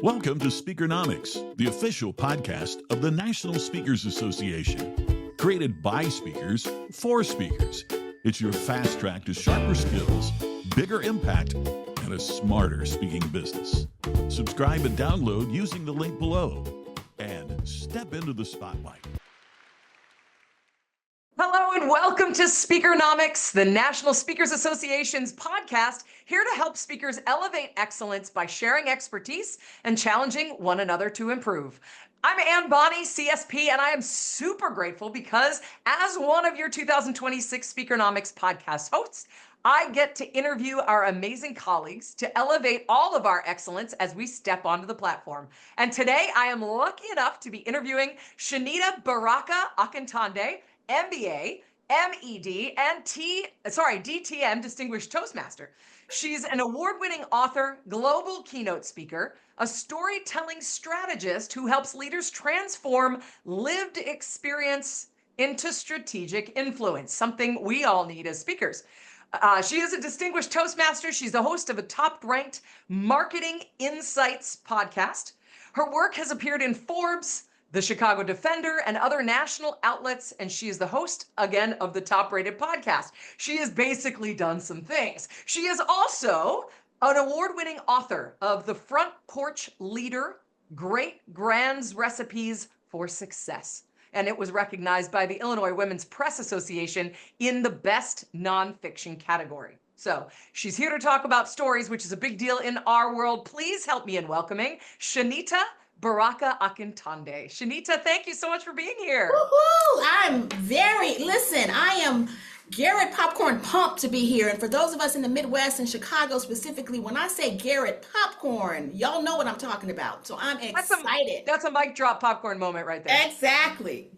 Welcome to Speakernomics, the official podcast of the National Speakers Association. Created by speakers for speakers. It's your fast track to sharper skills, bigger impact, and a smarter speaking business. Subscribe and download using the link below. And step into the spotlight. Hello and welcome to Speakernomics, the National Speakers Association's podcast, here to help speakers elevate excellence by sharing expertise and challenging one another to improve. I'm Ann Bonney, CSP, and I am super grateful because as one of your 2026 Speakernomics podcast hosts, I get to interview our amazing colleagues to elevate all of our excellence as we step onto the platform. And today I am lucky enough to be interviewing Shanita Baraka Akintande, MBA, MED, and DTM, Distinguished Toastmaster. She's an award-winning author, global keynote speaker, a storytelling strategist who helps leaders transform lived experience into strategic influence, something we all need as speakers. She is a distinguished Toastmaster. She's the host of a top-ranked Marketing Insights podcast. Her work has appeared in Forbes, the Chicago Defender, and other national outlets, and she is the host, again, of the top-rated podcast. She has basically done some things. She is also an award-winning author of The Front Porch Leader, Great Grands Recipes for Success. And it was recognized by the Illinois Women's Press Association in the Best Nonfiction category. So she's here to talk about stories, which is a big deal in our world. Please help me in welcoming Shanita Baraka Akintande. Shanita, thank you so much for being here. Woohoo! I am Garrett Popcorn pumped to be here. And for those of us in the Midwest and Chicago specifically, when I say Garrett Popcorn, y'all know what I'm talking about. So I'm excited. That's a mic drop popcorn moment right there. Exactly.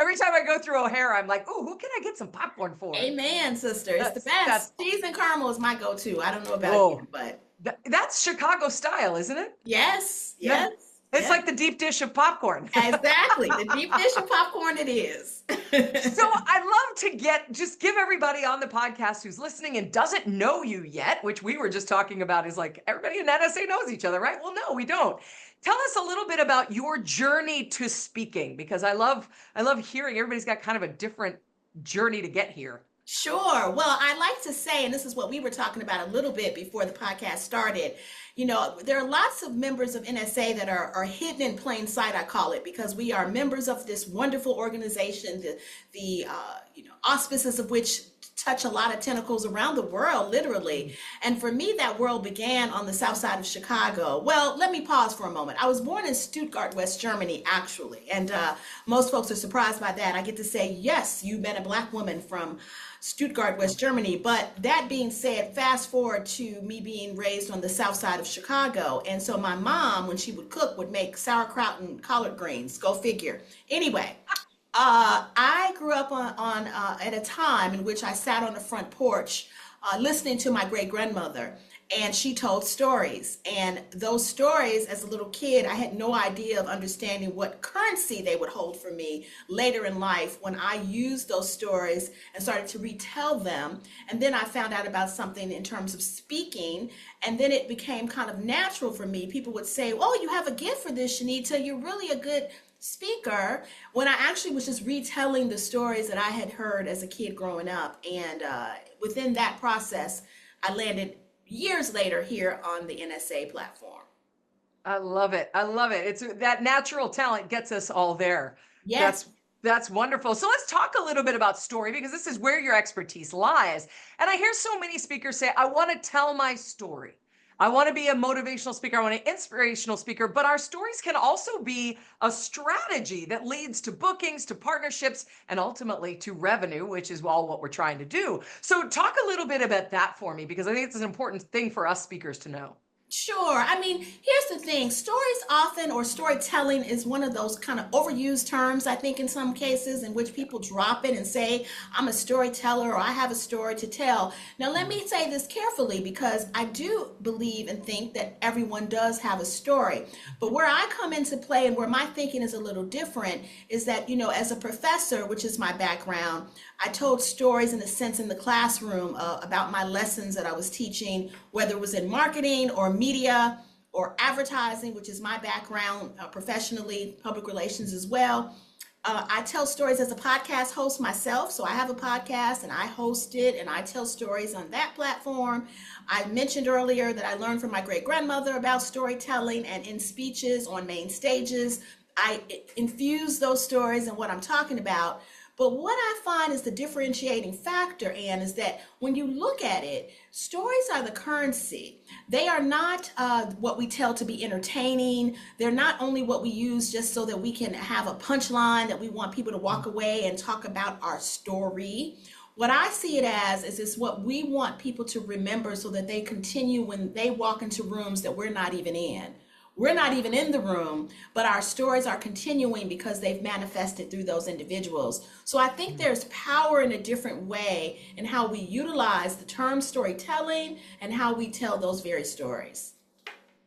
Every time I go through O'Hara, I'm like, ooh, who can I get some popcorn for? Amen, sister. It's the best. Cheese and caramel is my go-to. I don't know about you, but... That's Chicago style, isn't it? Yes. It's like the deep dish of popcorn. Exactly. The deep dish of popcorn it is. So I'd love to give everybody on the podcast who's listening and doesn't know you yet, which we were just talking about is like everybody in NSA knows each other, right? Well, no, we don't. Tell us a little bit about your journey to speaking, because I love hearing everybody's got kind of a different journey to get here. Sure. Well, I like to say, and this is what we were talking about a little bit before the podcast started, you know, there are lots of members of NSA that are hidden in plain sight, I call it, because we are members of this wonderful organization, the auspices of which touch a lot of tentacles around the world, literally. And for me, that world began on the south side of Chicago. Well, let me pause for a moment. I was born in Stuttgart, West Germany, actually. And most folks are surprised by that. I get to say, yes, you met a Black woman from Stuttgart, West Germany. But that being said, fast forward to me being raised on the south side of Chicago. And so my mom, when she would cook, would make sauerkraut and collard greens. Go figure. Anyway. I grew up on at a time in which I sat on the front porch listening to my great-grandmother, and she told stories. And those stories, as a little kid, I had no idea of understanding what currency they would hold for me later in life when I used those stories and started to retell them. And then I found out about something in terms of speaking, and then it became kind of natural for me. People would say, oh, you have a gift for this, Shanita. You're really a good speaker, when I actually was just retelling the stories that I had heard as a kid growing up. And within that process, I landed years later here on the NSA platform. I love it. It's that natural talent gets us all there. Yes. That's wonderful. So let's talk a little bit about story, because this is where your expertise lies. And I hear so many speakers say, I want to tell my story. I want to be a motivational speaker. I want an inspirational speaker, but our stories can also be a strategy that leads to bookings, to partnerships, and ultimately to revenue, which is all what we're trying to do. So talk a little bit about that for me, because I think it's an important thing for us speakers to know. Sure. I mean, here's the thing. Stories often, or storytelling, is one of those kind of overused terms, I think, in some cases, in which people drop it and say, I'm a storyteller, or I have a story to tell. Now, let me say this carefully, because I do believe and think that everyone does have a story. But where I come into play and where my thinking is a little different is that, you know, as a professor, which is my background, I told stories in a sense in the classroom about my lessons that I was teaching, whether it was in marketing or media or advertising, which is my background professionally, public relations as well. I tell stories as a podcast host myself. So I have a podcast and I host it and I tell stories on that platform. I mentioned earlier that I learned from my great grandmother about storytelling, and in speeches on main stages, I infuse those stories and what I'm talking about. But what I find is the differentiating factor, Anne, is that when you look at it, stories are the currency. They are not what we tell to be entertaining. They're not only what we use just so that we can have a punchline that we want people to walk away and talk about our story. What I see it as is it's what we want people to remember so that they continue when they walk into rooms that we're not even in. We're not even in the room, but our stories are continuing because they've manifested through those individuals. So I think there's power in a different way in how we utilize the term storytelling and how we tell those very stories.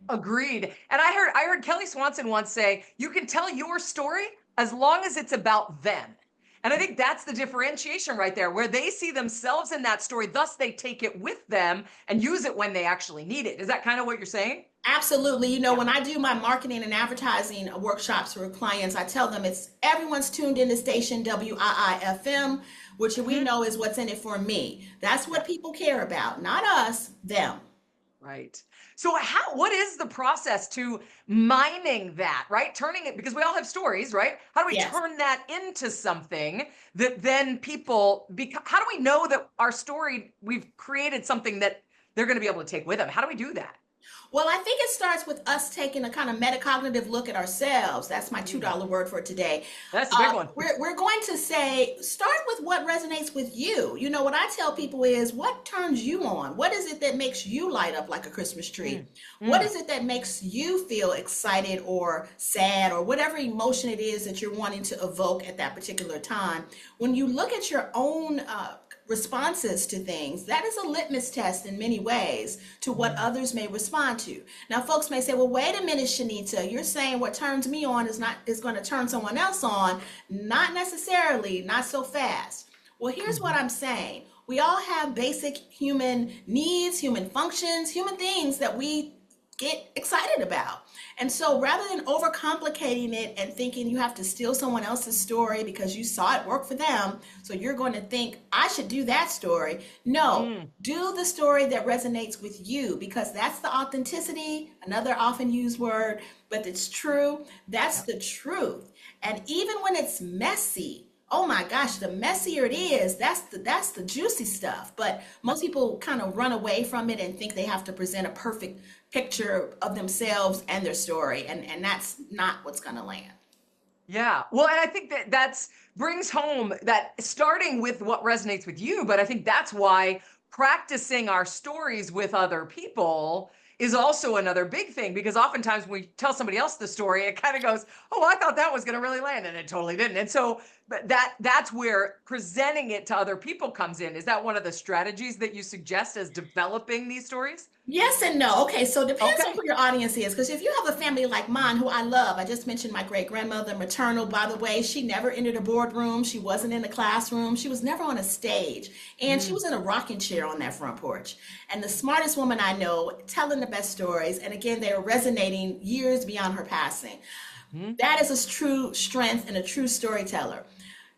Agreed. And I heard Kelly Swanson once say, you can tell your story as long as it's about them. And I think that's the differentiation right there, where they see themselves in that story, thus they take it with them and use it when they actually need it. Is that kind of what you're saying? Absolutely. You know, when I do my marketing and advertising workshops for clients, I tell them everyone's tuned in to station WIIFM, which we know is what's in it for me. That's what people care about, not us, them. Right. So what is the process to mining that, right? Turning it, because we all have stories, right? How do we turn that into something that then how do we know that our story, we've created something that they're going to be able to take with them? How do we do that? Well, I think it starts with us taking a kind of metacognitive look at ourselves. That's my $2 word for today. That's a big one. We're going to say, start with what resonates with you. You know, what I tell people is, what turns you on? What is it that makes you light up like a Christmas tree? What is it that makes you feel excited or sad or whatever emotion it is that you're wanting to evoke at that particular time? When you look at your own responses to things, that is a litmus test in many ways to what others may respond to. Now, folks may say, well, wait a minute, Shanita, you're saying what turns me on is going to turn someone else on. Not necessarily, not so fast. Well, here's what I'm saying. We all have basic human needs, human functions, human things that we get excited about. And so rather than overcomplicating it and thinking you have to steal someone else's story because you saw it work for them, so you're going to think, I should do that story. No, do the story that resonates with you, because that's the authenticity, another often used word, but it's true. That's the truth. And even when it's messy, oh my gosh, the messier it is, that's the juicy stuff. But most people kind of run away from it and think they have to present a perfect picture of themselves and their story. And that's not what's going to land. Yeah. Well, and I think that brings home that starting with what resonates with you, but I think that's why practicing our stories with other people is also another big thing, because oftentimes when we tell somebody else the story, it kind of goes, oh, I thought that was going to really land, and it totally didn't. And so that's where presenting it to other people comes in. Is that one of the strategies that you suggest as developing these stories? Yes and no. Okay, so depends on who your audience is. Because if you have a family like mine, who I love, I just mentioned my great grandmother, maternal, by the way, she never entered a boardroom. She wasn't in a classroom. She was never on a stage. And she was in a rocking chair on that front porch. And the smartest woman I know, telling the best stories. And again, they are resonating years beyond her passing. That is a true strength and a true storyteller.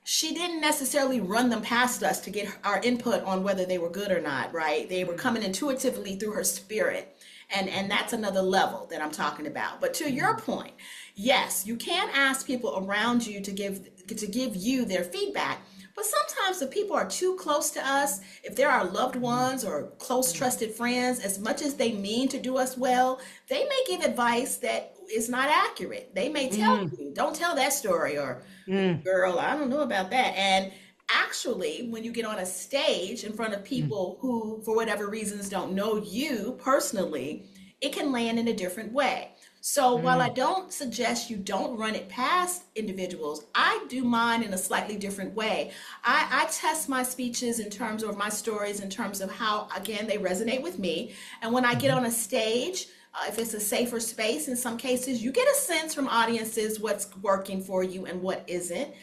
She didn't necessarily run them past us to get our input on whether they were good or not, right? They were coming intuitively through her spirit. And that's another level that I'm talking about. But to your point, yes, you can ask people around you to give you their feedback. But sometimes if people are too close to us, if they're our loved ones or close trusted friends, as much as they mean to do us well, they may give advice that is not accurate. They may tell you, don't tell that story, or girl, I don't know about that. And actually, when you get on a stage in front of people who, for whatever reasons, don't know you personally, it can land in a different way. So while I don't suggest you don't run it past individuals, I do mine in a slightly different way. I test my speeches in terms of my stories, in terms of how, again, they resonate with me. And when I get on a stage, if it's a safer space, in some cases, you get a sense from audiences what's working for you and what isn't.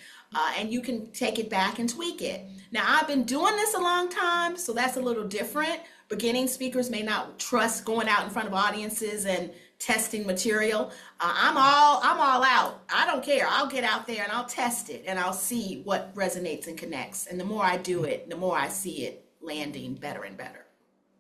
And you can take it back and tweak it. Now, I've been doing this a long time, so that's a little different. Beginning speakers may not trust going out in front of audiences and testing material. I'm all out. I don't care. I'll get out there and I'll test it and I'll see what resonates and connects. And the more I do it, the more I see it landing better and better.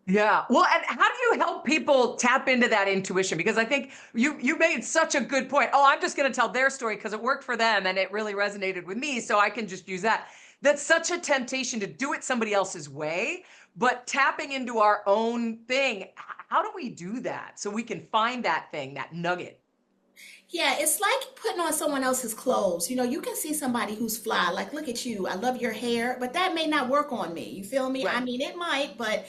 Yeah. Well, and how do you help people tap into that intuition? Because I think you made such a good point. Oh, I'm just going to tell their story because it worked for them and it really resonated with me, so I can just use that. That's such a temptation to do it somebody else's way, but tapping into our own thing, how do we do that so we can find that thing, that nugget? Yeah, it's like putting on someone else's clothes. You know, you can see somebody who's fly, like, look at you, I love your hair, but that may not work on me. You feel me? I Right. mean, it might, but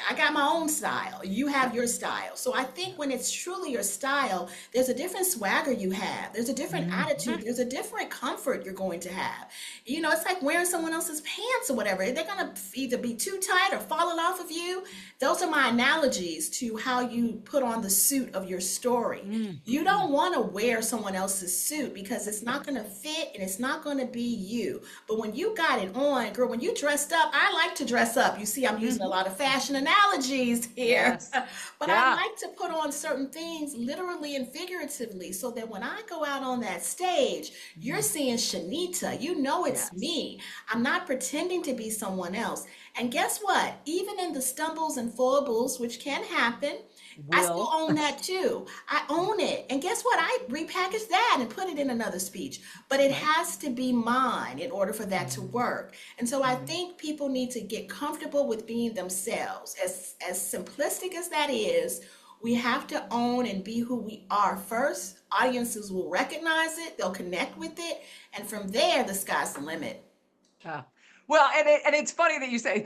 I got my own style. You have your style. So I think when it's truly your style, there's a different swagger you have. There's a different attitude. There's a different comfort you're going to have. You know, it's like wearing someone else's pants or whatever. They're going to either be too tight or falling off of you. Those are my analogies to how you put on the suit of your story. You don't want to wear someone else's suit because it's not going to fit and it's not going to be you. But when you got it on, girl, when you dressed up, I like to dress up. You see, I'm using a lot of fashion analogies here. Yes. But Yeah. I like to put on certain things literally and figuratively so that when I go out on that stage, you're seeing Shanita. You know it's Yes. me. I'm not pretending to be someone else. And guess what? Even in the stumbles and foibles, which can happen, I still Will. own that too. I own it. And guess what? I repackaged that and put it in another speech. But it has to be mine in order for that to work. And so I think people need to get comfortable with being themselves. As simplistic as that is, we have to own and be who we are first. Audiences will recognize it, they'll connect with it, and from there, the sky's the limit. Yeah. Well, and it's funny that you say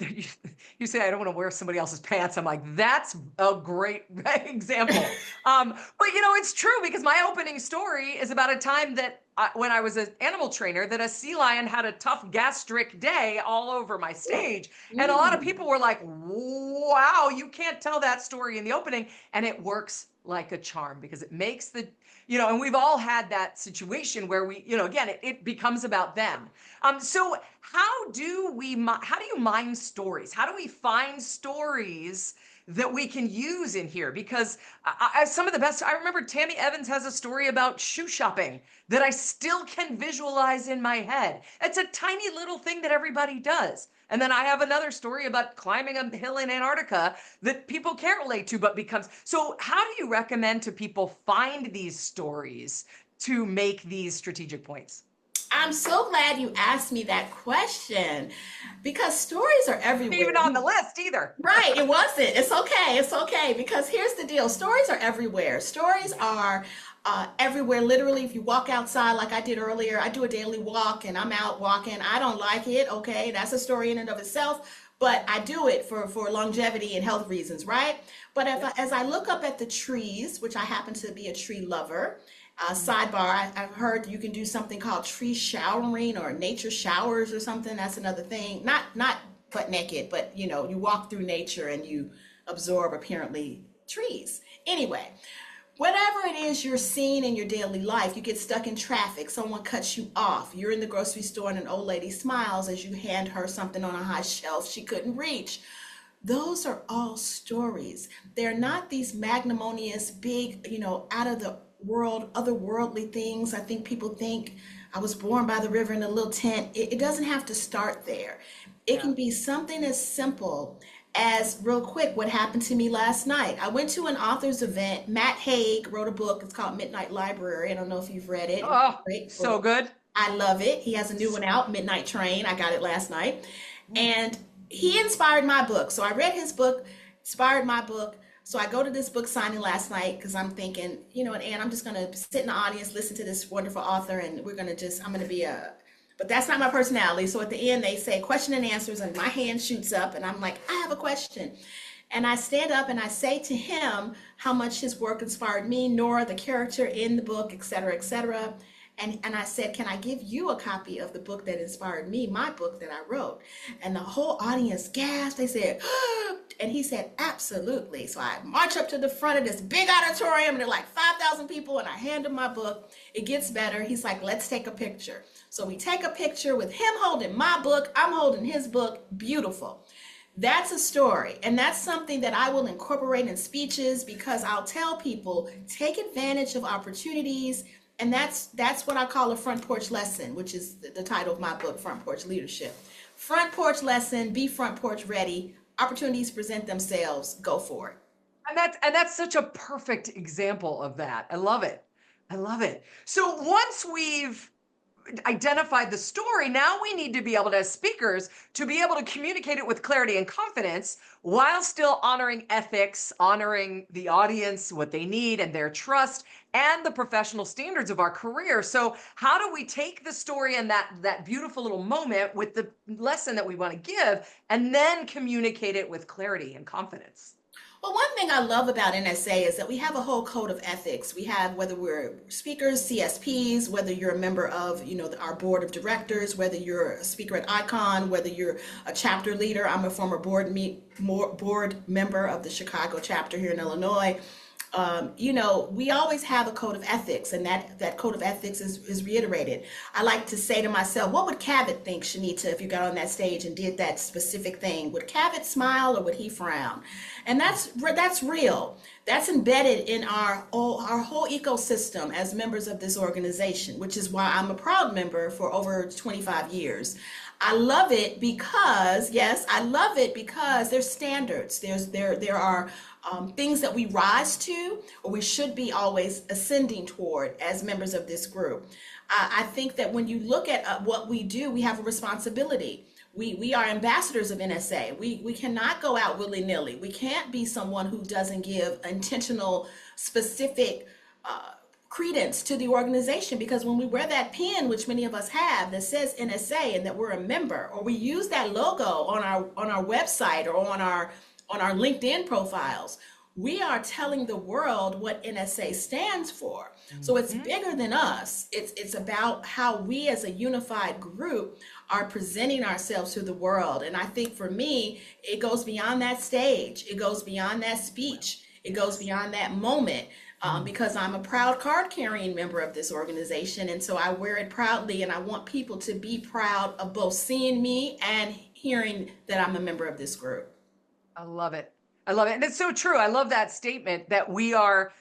you say I don't want to wear somebody else's pants. I'm like, that's a great example. But you know, it's true because my opening story is about a time that when I was an animal trainer, that a sea lion had a tough gastric day all over my stage, and a lot of people were like, "Wow, you can't tell that story in the opening," and it works like a charm because it makes the and we've all had that situation where we, again, it becomes about them. So how do you mine stories? How do we find stories that we can use in here? Because some of the best, I remember Tammy Evans has a story about shoe shopping that I still can visualize in my head. It's a tiny little thing that everybody does. And then I have another story about climbing a hill in Antarctica that people can't relate to, but becomes. So how do you recommend to people find these stories to make these strategic points? I'm so glad you asked me that question because stories are everywhere. Even on the list either. Right, it wasn't. It's okay. It's okay because here's the deal. Stories are everywhere. Stories are everywhere. Literally, if you walk outside like I did earlier, I do a daily walk and I'm out walking. I don't like it. Okay, that's a story in and of itself, but I do it for longevity and health reasons, right? But as I look up at the trees, which I happen to be a tree lover, sidebar, I've heard you can do something called tree showering or nature showers or something. That's another thing. Not butt naked, but you walk through nature and you absorb apparently trees. Anyway, whatever it is you're seeing in your daily life, you get stuck in traffic, someone cuts you off, you're in the grocery store and an old lady smiles as you hand her something on a high shelf she couldn't reach. Those are all stories. They're not these magnanimous, big, out of the world, otherworldly things. I think people think I was born by the river in a little tent. It doesn't have to start there. It can be something as simple as, real quick, what happened to me last night. I went to an author's event. Matt Haig wrote a book. It's called Midnight Library. I don't know if you've read it. Oh, Great so book. good. I love it. He has a new one out, Midnight Train. I got it last night. And he inspired my book. So I read his book, inspired my book. So I go to this book signing last night because I'm thinking, and I'm just going to sit in the audience, listen to this wonderful author, and I'm going to be but that's not my personality. So at the end, they say question and answers, and my hand shoots up, and I'm like, I have a question. And I stand up and I say to him how much his work inspired me, Nora, the character in the book, et cetera, et cetera. And I said, can I give you a copy of the book that inspired me, my book that I wrote? And the whole audience gasped. They said, and he said, absolutely. So I march up to the front of this big auditorium, and there are like 5,000 people, and I hand him my book. It gets better. He's like, let's take a picture. So we take a picture with him holding my book. I'm holding his book. Beautiful. That's a story. And that's something that I will incorporate in speeches because I'll tell people take advantage of opportunities. And that's what I call a front porch lesson, which is the title of my book, Front Porch Leadership. Front porch lesson, be front porch ready. Opportunities present themselves, go for it. And that's such a perfect example of that. I love it. I love it. So once we've identified the story, now we need to be able to, as speakers, to be able to communicate it with clarity and confidence while still honoring ethics, honoring the audience, what they need and their trust, and the professional standards of our career. So how do we take the story and that beautiful little moment with the lesson that we want to give and then communicate it with clarity and confidence? Well, one thing I love about NSA is that we have a whole code of ethics. We have, whether we're speakers, CSPs, whether you're a member of, our board of directors, whether you're a speaker at Icon, whether you're a chapter leader. I'm a former board member of the Chicago chapter here in Illinois. We always have a code of ethics, and that code of ethics is reiterated. I like to say to myself, what would Cavett think, Shanita, if you got on that stage and did that specific thing? Would Cavett smile or would he frown? And that's real. That's embedded in our whole ecosystem as members of this organization, which is why I'm a proud member for over 25 years. I love it because, there's standards. There are things that we rise to, or we should be always ascending toward as members of this group. I think that when you look at what we do, we have a responsibility. We are ambassadors of NSA. We cannot go out willy-nilly. We can't be someone who doesn't give intentional, specific credence to the organization, because when we wear that pin, which many of us have, that says NSA and that we're a member, or we use that logo on our website or on our LinkedIn profiles, we are telling the world what NSA stands for. So it's bigger than us. It's about how we as a unified group are presenting ourselves to the world. And I think for me, it goes beyond that stage. It goes beyond that speech. It goes beyond that moment. Because I'm a proud card-carrying member of this organization, and so I wear it proudly, and I want people to be proud of both seeing me and hearing that I'm a member of this group. I love it. I love it. And it's so true. I love that statement that we are,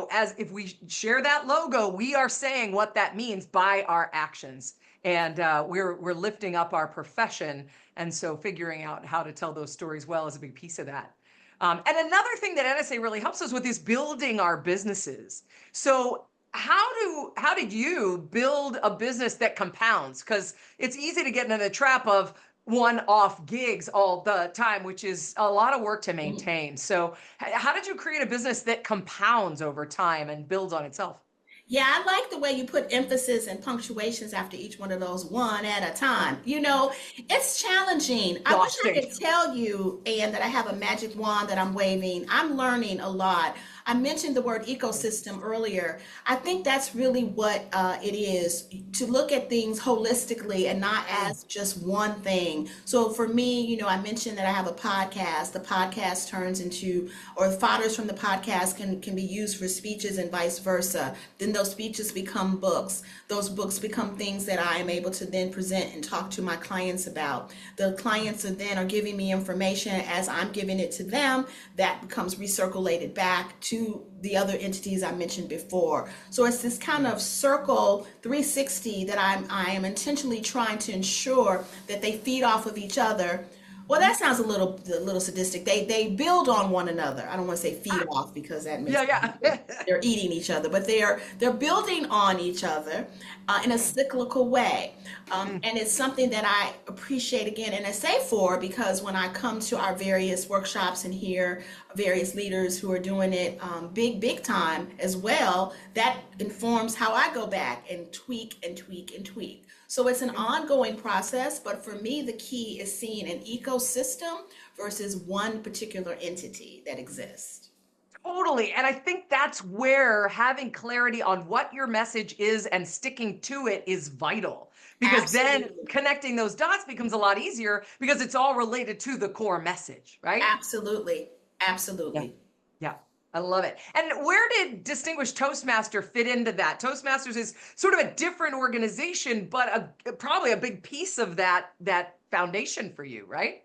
as if we share that logo, we are saying what that means by our actions. And we're lifting up our profession. And so figuring out how to tell those stories well is a big piece of that. And another thing that NSA really helps us with is building our businesses. So how did you build a business that compounds? Because it's easy to get into the trap of one-off gigs all the time, which is a lot of work to maintain. So how did you create a business that compounds over time and builds on itself? Yeah, I like the way you put emphasis and punctuations after each one of those, one at a time. It's challenging. I wish I could tell you, Ann, that I have a magic wand that I'm waving. I'm learning a lot. I mentioned the word ecosystem earlier. I think that's really what it is, to look at things holistically and not as just one thing. So for me, I mentioned that I have a podcast. The podcast turns into, or fodders from the podcast can be used for speeches and vice versa. Then those speeches become books. Those books become things that I am able to then present and talk to my clients about. The clients are giving me information as I'm giving it to them. That becomes recirculated back to the other entities I mentioned before. So it's this kind of circle 360 that I am intentionally trying to ensure that they feed off of each other. Well, that sounds a little sadistic. They build on one another. I don't want to say feed off because that means they're eating each other, but they're building on each other in a cyclical way. And it's something that I appreciate, again, NSA for, because when I come to our various workshops and hear various leaders who are doing it big time as well, that informs how I go back and tweak and tweak and tweak. So it's an ongoing process, but for me, the key is seeing an ecosystem versus one particular entity that exists. Totally. And I think that's where having clarity on what your message is and sticking to it is vital, because then connecting those dots becomes a lot easier because it's all related to the core message, right? Absolutely. Absolutely. Yeah. I love it. And where did Distinguished Toastmaster fit into that? Toastmasters is sort of a different organization, but probably a big piece of that foundation for you, right?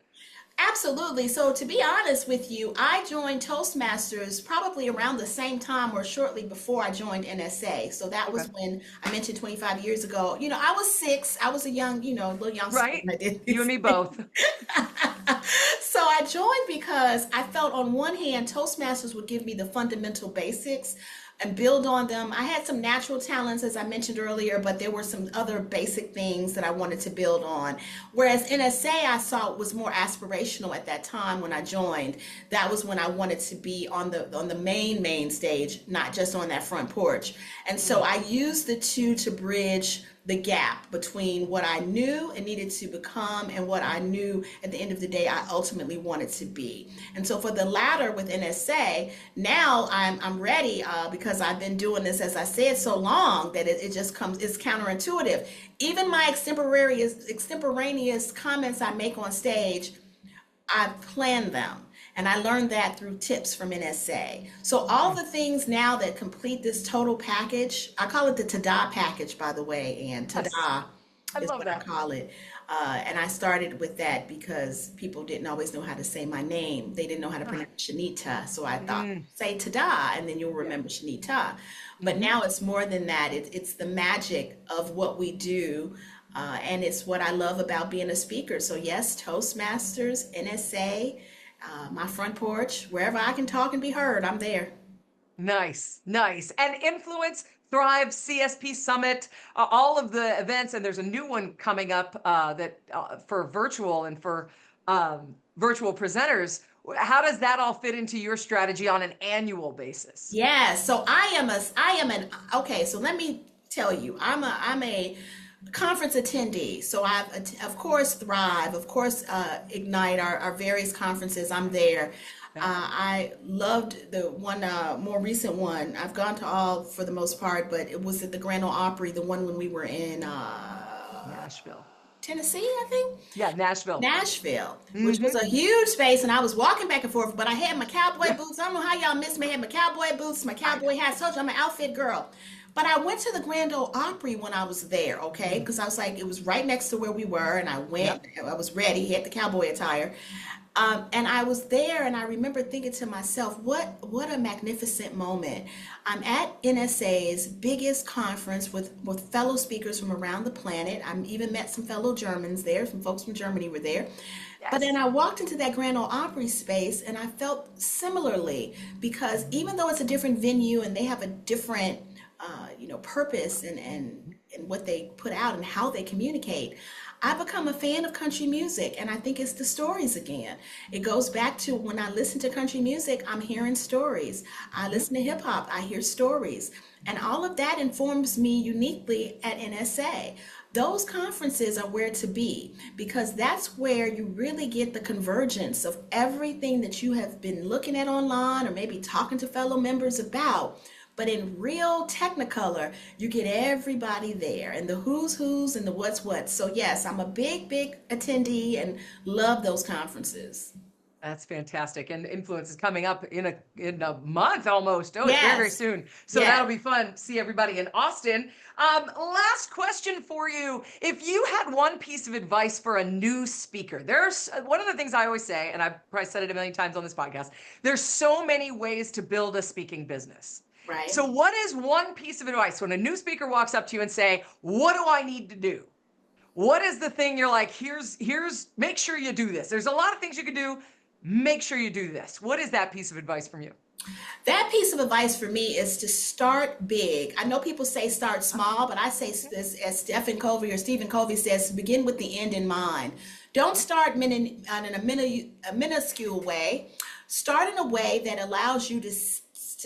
Absolutely. So to be honest with you, I joined Toastmasters probably around the same time or shortly before I joined NSA. So that Okay. was when I mentioned 25 years ago. I was six. I was a young, little youngster Right? when I did You and these me things. both. So I joined because I felt on one hand, Toastmasters would give me the fundamental basics and build on them. I had some natural talents, as I mentioned earlier, but there were some other basic things that I wanted to build on. Whereas NSA, I saw was more aspirational at that time when I joined. That was when I wanted to be on the main stage, not just on that front porch. And so I used the two to bridge the gap between what I knew and needed to become and what I knew at the end of the day I ultimately wanted to be. And so for the latter with NSA, now I'm ready because I've been doing this, as I said, so long that it just comes, it's counterintuitive. Even my extemporaneous comments I make on stage, I plan them. And I learned that through tips from NSA. So all the things now that complete this total package, I call it the Tada package, by the way, and Yes. Tada I is love what I that. call it. And I started with that because people didn't always know how to say my name. They didn't know how to Ah, pronounce Shanita. So I thought, mm, say Tada, and then you'll yeah. remember Shanita. But Hmm. now it's more than that. It's the magic of what we do. And it's what I love about being a speaker. So yes, Toastmasters, NSA, my front porch, wherever I can talk and be heard, I'm there. Nice, nice. And Influence, Thrive, CSP Summit, all of the events, and there's a new one coming up that for virtual and for virtual presenters. How does that all fit into your strategy on an annual basis? Yes. So okay, so let me tell you, I'm a conference attendee. So of course, Thrive, of course, Ignite, our various conferences, I'm there. Yeah. I loved the one, more recent one. I've gone to all for the most part, but it was at the Grand Ole Opry, the one when we were in Nashville. Tennessee, I think. Yeah, Nashville. Nashville, which was Hmm. a huge space, and I was walking back and forth, but I had my cowboy Yeah, boots. I don't know how y'all missed me. I had my cowboy boots, my I cowboy know. hat. I told you I'm an outfit girl. But I went to the Grand Ole Opry when I was there, okay? Mm. Because I was like, it was right next to where we were, and I went, Yep. I was ready, had the cowboy attire. And I was there, and I remember thinking to myself, what a magnificent moment. I'm at NSA's biggest conference with fellow speakers from around the planet. I even met some fellow Germans there, some folks from Germany were there. But then Yes. I walked into that Grand Ole Opry space, and I felt similarly because even though it's a different venue and they have a different, purpose and what they put out and how they communicate, I become a fan of country music, and I think it's the stories again. It goes back to when I listen to country music, I'm hearing stories. I Mhm. listen to hip hop, I hear stories. And all of that informs me uniquely at NSA. Those conferences are where to be because that's where you really get the convergence of everything that you have been looking at online or maybe talking to fellow members about. But in real Technicolor, you get everybody there and the who's and the what's what. So yes, I'm a big attendee and love those conferences. That's fantastic. And Influence is coming up in a month almost. Oh, it's very, very Yes, soon. So yes. that'll be fun. See everybody in Austin. Last question for you. If you had one piece of advice for a new speaker, there's one of the things I always say, and I've probably said it a million times on this podcast, there's so many ways to build a speaking business. Right. So what is one piece of advice when a new speaker walks up to you and say, what do I need to do? What is the thing you're like, here's make sure you do this. There's a lot of things you can do. Make sure you do this. What is that piece of advice from you? That piece of advice for me is to start big. I know people say start small, but I say this as Stephen Covey says, begin with the end in mind. Don't start in a minuscule way. Start in a way that allows you to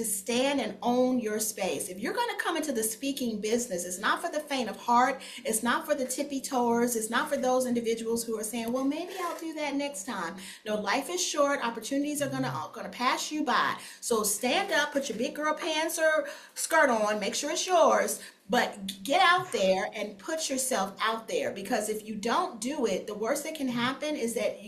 stand and own your space. If you're going to come into the speaking business, it's not for the faint of heart. It's not for the tippy toers. It's not for those individuals who are saying, well, maybe I'll do that next time. No, life is short. Opportunities are going to pass you by. So stand up, put your big girl pants or skirt on, make sure it's yours, But get out there and put yourself out there, because if you don't do it, the worst that can happen is that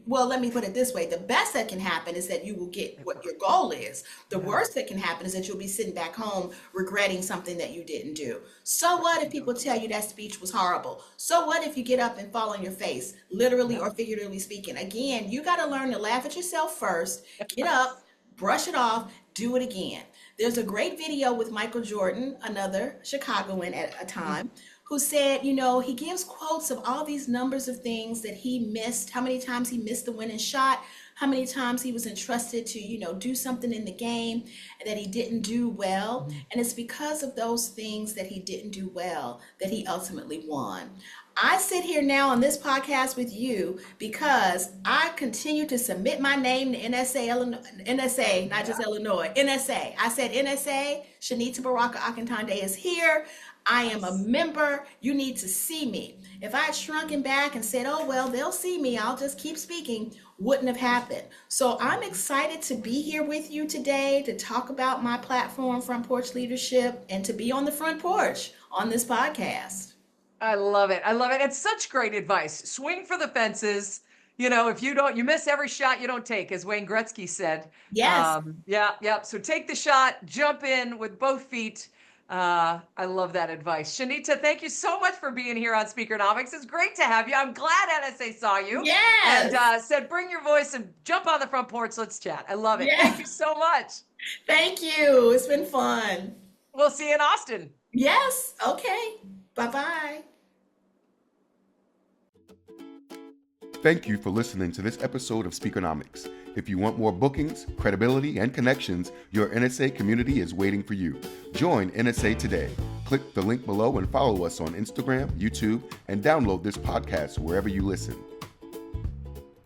well, let me put it this way. The best that can happen is that you will get what your goal is. The worst that can happen is that you'll be sitting back home regretting something that you didn't do. So what if people tell you that speech was horrible? So what if you get up and fall on your face, literally or figuratively speaking? Again, you got to learn to laugh at yourself first, get up, brush it off, do it again. There's a great video with Michael Jordan, another Chicagoan at a time, who said, he gives quotes of all these numbers of things that he missed, how many times he missed the winning shot, how many times he was entrusted to, do something in the game that he didn't do well. And it's because of those things that he didn't do well that he ultimately won. I sit here now on this podcast with you because I continue to submit my name to NSA, not just Illinois, NSA. I said, NSA, Shanita Baraka Akintande is here. I am a member. You need to see me. If I had shrunken back and said, oh, well, they'll see me, I'll just keep speaking, wouldn't have happened. So I'm excited to be here with you today to talk about my platform, Front Porch Leadership, and to be on the front porch on this podcast. I love it. I love it. It's such great advice. Swing for the fences. If you miss every shot you don't take, as Wayne Gretzky said. Yes. Yeah. So take the shot, jump in with both feet. I love that advice. Shanita, thank you so much for being here on Speakernomics. It's great to have you. I'm glad NSA saw you. Yes. And said, bring your voice and jump on the front porch. Let's chat. I love it. Yes. Thank you so much. Thank you. It's been fun. We'll see you in Austin. Yes. Okay. Bye-bye. Thank you for listening to this episode of Speakernomics. If you want more bookings, credibility, and connections, your NSA community is waiting for you. Join NSA today. Click the link below and follow us on Instagram, YouTube, and download this podcast wherever you listen.